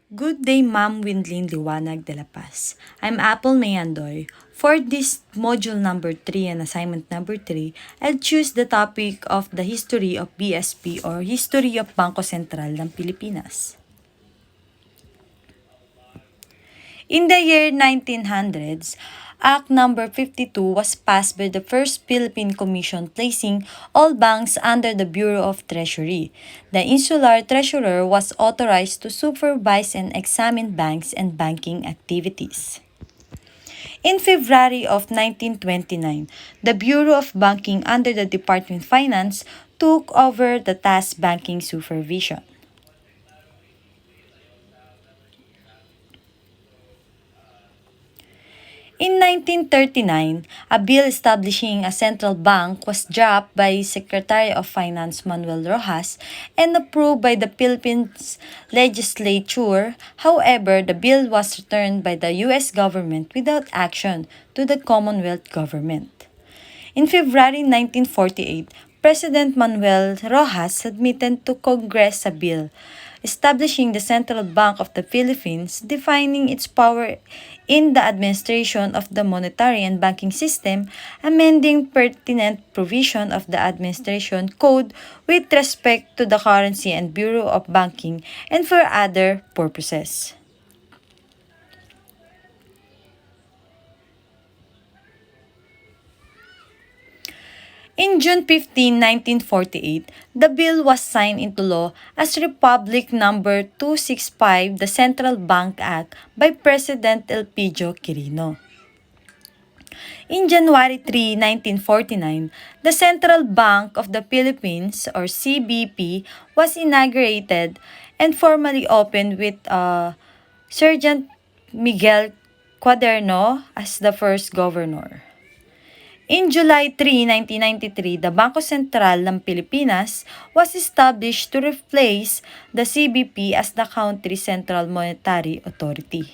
Good day, Ma'am Windlin Liwanag de la Paz. I'm Apple Mayandoy. For this module number 3 and assignment number 3, I'll choose the topic of the history of BSP or history of Banko Sentral ng Pilipinas. In the year 1900s, Act Number 52 was passed by the first Philippine Commission placing all banks under the Bureau of Treasury. The insular treasurer was authorized to supervise and examine banks and banking activities. In February of 1929, the Bureau of Banking under the Department of Finance took over the task banking supervision. In 1939, a bill establishing a central bank was dropped by Secretary of Finance Manuel Rojas and approved by the Philippines legislature. However, the bill was returned by the U.S. government without action to the Commonwealth government. In February 1948, President Manuel Rojas submitted to Congress a bill establishing the Central Bank of the Philippines, defining its power in the administration of the monetary and banking system, amending pertinent provision of the Administration Code with respect to the currency and Bureau of Banking, and for other purposes. In June 15, 1948, the bill was signed into law as Republic Number 265, the Central Bank Act, by President Elpidio Quirino. In January 3, 1949, the Central Bank of the Philippines, or CBP, was inaugurated and formally opened with Sergeant Miguel Cuaderno as the first governor. In July 3, 1993, the Banko Sentral ng Pilipinas was established to replace the CBP as the country's central monetary authority.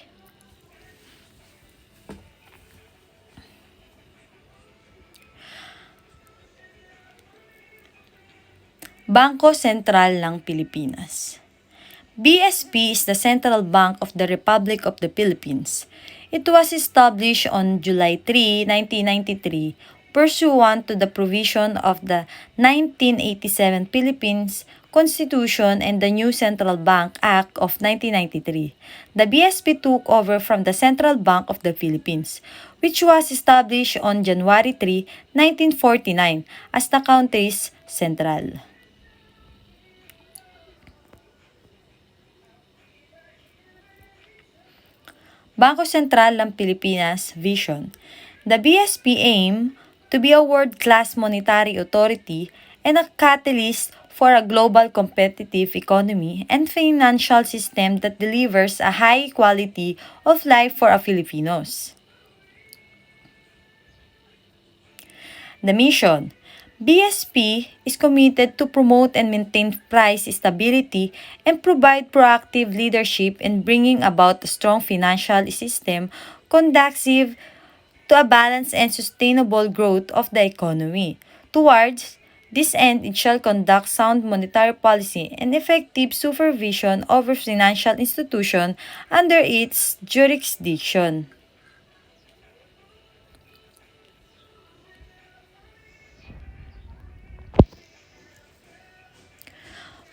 Banko Sentral ng Pilipinas. BSP is the Central Bank of the Republic of the Philippines. It was established on July 3, 1993, pursuant to the provision of the 1987 Philippines Constitution and the new Central Bank Act of 1993. The BSP took over from the Central Bank of the Philippines, which was established on January 3, 1949, as the country's central. Banko Sentral ng Pilipinas Vision. The BSP aim to be a world-class monetary authority and a catalyst for a global competitive economy and financial system that delivers a high quality of life for our Filipinos. The mission. BSP is committed to promote and maintain price stability and provide proactive leadership in bringing about a strong financial system conducive to a balanced and sustainable growth of the economy. Towards this end, it shall conduct sound monetary policy and effective supervision over financial institutions under its jurisdiction.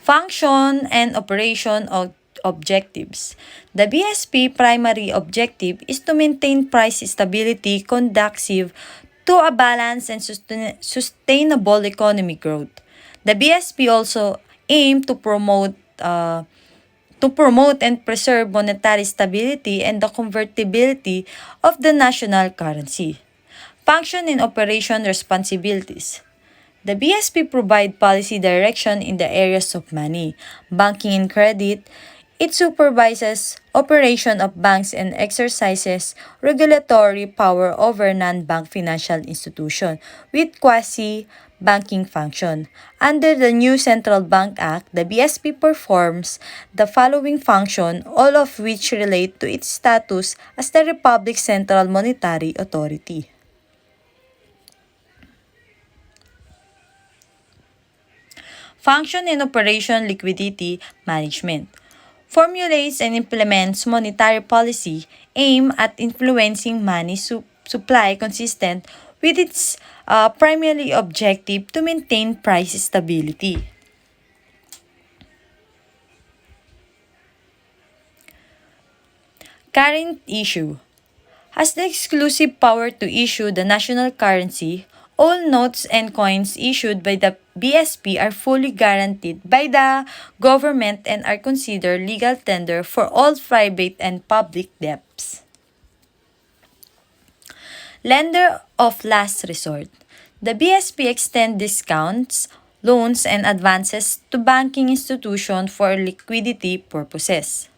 Function and operation of objectives. The BSP primary objective is to maintain price stability conducive to a balanced and sustainable economic growth. The BSP also aim to promote and preserve monetary stability and the convertibility of the national currency. Function and operation responsibilities. The BSP provide policy direction in the areas of money, banking and credit. It supervises operation of banks and exercises regulatory power over non-bank financial institution with quasi-banking function. Under the new Central Bank Act, the BSP performs the following function, all of which relate to its status as the Republic's Central Monetary Authority. Function and operation liquidity management. formulates and implements monetary policy aimed at influencing money supply consistent with its primary objective to maintain price stability. Current issue has the exclusive power to issue the national currency. All notes and coins issued by the BSP are fully guaranteed by the government and are considered legal tender for all private and public debts. Lender of last resort. The BSP extend discounts, loans, and advances to banking institutions for liquidity purposes.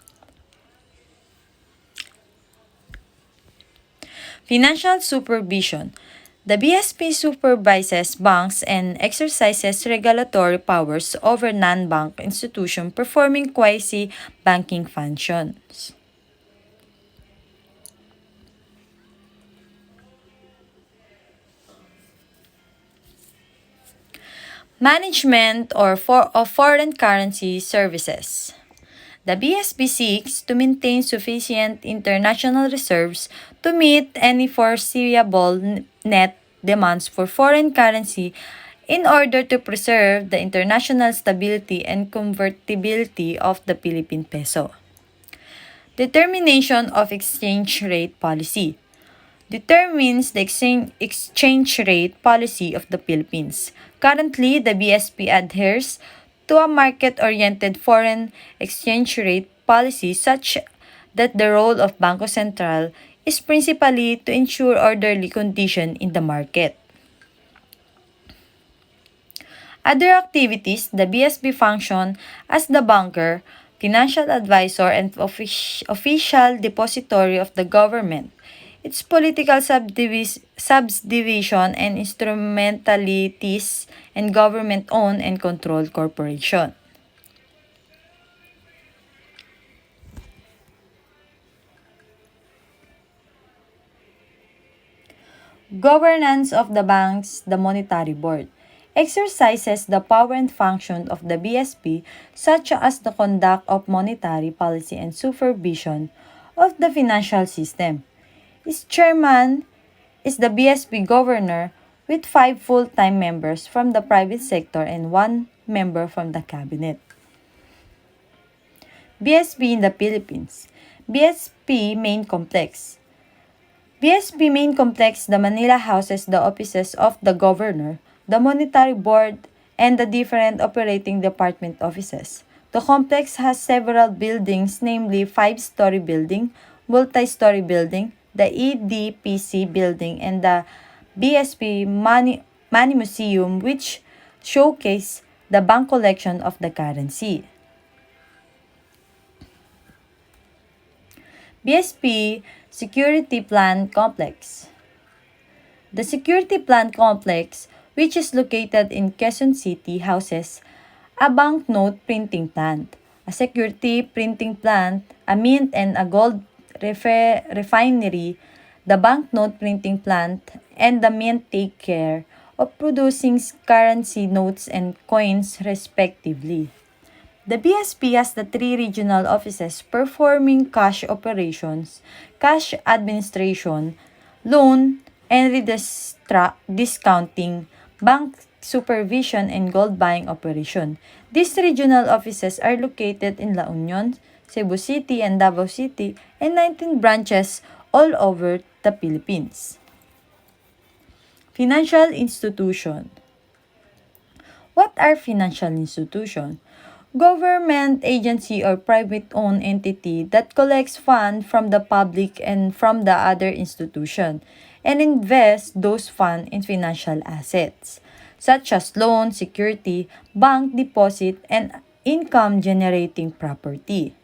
Financial supervision. The BSP supervises banks and exercises regulatory powers over non-bank institutions performing quasi-banking functions. Management of foreign currency services. The BSP seeks to maintain sufficient international reserves to meet any foreseeable net demands for foreign currency in order to preserve the international stability and convertibility of the Philippine peso. Determination of exchange rate policy determines the exchange rate policy of the Philippines. Currently, the BSP adheres to a market-oriented foreign exchange rate policy such that the role of Banko Sentral is principally to ensure orderly condition in the market. Other activities, the BSP function as the banker, financial advisor, and official depository of the government. Its political subdivision and instrumentalities and government-owned and controlled corporation. Governance of the banks, the Monetary Board, exercises the power and function of the BSP such as the conduct of monetary policy and supervision of the financial system. Its chairman is the BSP governor with 5 full-time members from the private sector and 1 member from the cabinet. BSP in the Philippines. BSP Main Complex. BSP Main Complex, the Manila houses the offices of the governor, the monetary board, and the different operating department offices. The complex has several buildings, namely 5-story building, multi-story building, the EDPC building, and the BSP Money Museum, which showcase the bank collection of the currency. BSP Security Plant Complex. The Security Plant Complex, which is located in Quezon City, houses a banknote printing plant, a security printing plant, a mint and a gold refinery. The banknote printing plant and the mint take care of producing currency notes and coins respectively. The BSP has the 3 regional offices performing cash operations, cash administration, loan and discounting, bank supervision, and gold buying operation. These regional offices are located in La Union, Cebu City, and Davao City, and 19 branches all over the Philippines. Financial institution. What are financial institutions? Government agency or private-owned entity that collects funds from the public and from the other institution and invests those funds in financial assets such as loan, security, bank deposit, and income-generating property.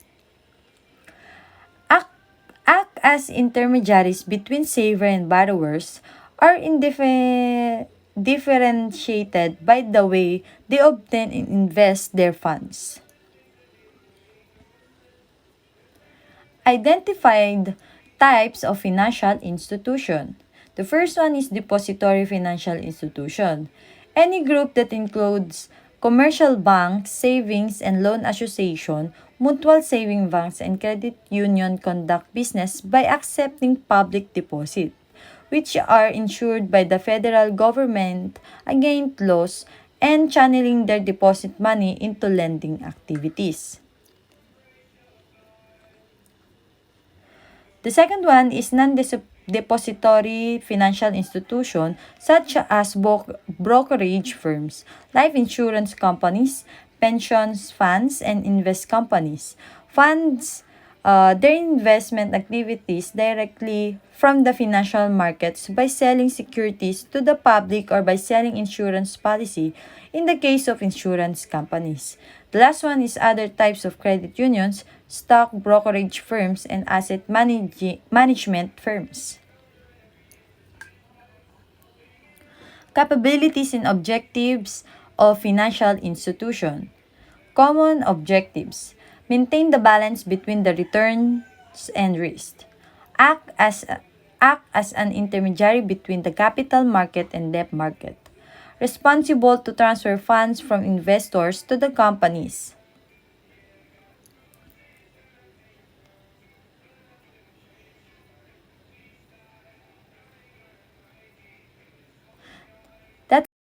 Act as intermediaries between saver and borrowers are differentiated by the way they obtain and invest their funds. Identified types of financial institution. The first one is depository financial institution. Any group that includes commercial banks, savings, and loan association Mutual saving banks and credit union conduct business by accepting public deposit, which are insured by the federal government against loss and channeling their deposit money into lending activities. The second one is non-depository financial institution such as brokerage firms, life insurance companies, pensions funds, and invest companies. Funds their investment activities directly from the financial markets by selling securities to the public or by selling insurance policy in the case of insurance companies. The last one is other types of credit unions, stock brokerage firms, and asset management firms. Capabilities and objectives of financial institution. Common objectives. Maintain the balance between the returns and risk. Act as act as an intermediary between the capital market and debt market. Responsible to transfer funds from investors to the companies.